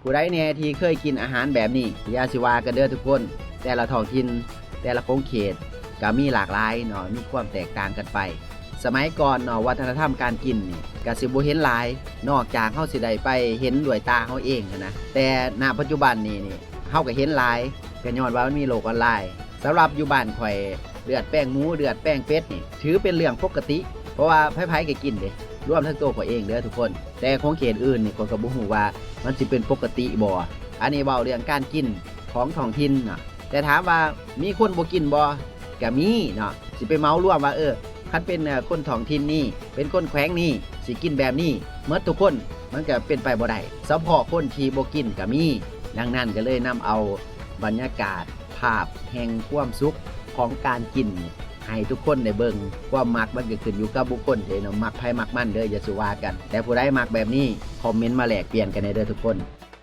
ผู้ใดแน่ที่เคยกินอาหารแบบนี้อย่าสิว่ากันเด้อทุกคนแต่ละท้องถิ่นแต่ละคงเขตก็มีหลากหลายเนาะมีความแตกต่างกันไปสมัยก่อนเนาะวัฒนธรรมการกินนี่ก็สิบ่เห็นหลายนอกจากเฮาสิได้ไปเห็นด้วยตาเฮาเองนะแต่ณปัจจุบันนี่เฮาก็เห็นหลายก็ย้อนว่ามันมีโลกออนไลน์สำหรับอยู่บ้านข่อยเลือดแป้งหมูเลือดแป้งเป็ดนี่ถือเป็นเรื่องปกติเพราะว่าไผๆก็กินเด้รวมทั้งตัวข่อยเองเด้อทุกคนแต่ของเขตอื่นนี่ข้อยก็บ่ฮู้ว่ามันสิเป็นปกติบ่อันนี้เว้าเรื่องการกินของท้องถิ่นเนาะแต่ถามว่ามีคนบ่กินบ่ก็มีเนาะสิไปเมารวมว่าคันเป็นคนท้องถิ่นนี่เป็นคนแขวงนี่สิกินแบบนี้เมื่อทุกคนมันก็เป็นไปบ่ได้เฉพาะคนที่บ่กินก็มีดังนั้นก็เลยนำเอาบรรยากาศภาพแห่งความสุขของการกินให้ทุกคนได้เบิ่งความมักมันก็ขึ้นอยู่กับบุคคลเด้เนาะมักไผมักมันเด้ออย่าสิว่ากันแต่ผู้ใดมักแบบนี้คอมเมนต์มาแลกเปลี่ยนกันได้เด้อทุกคน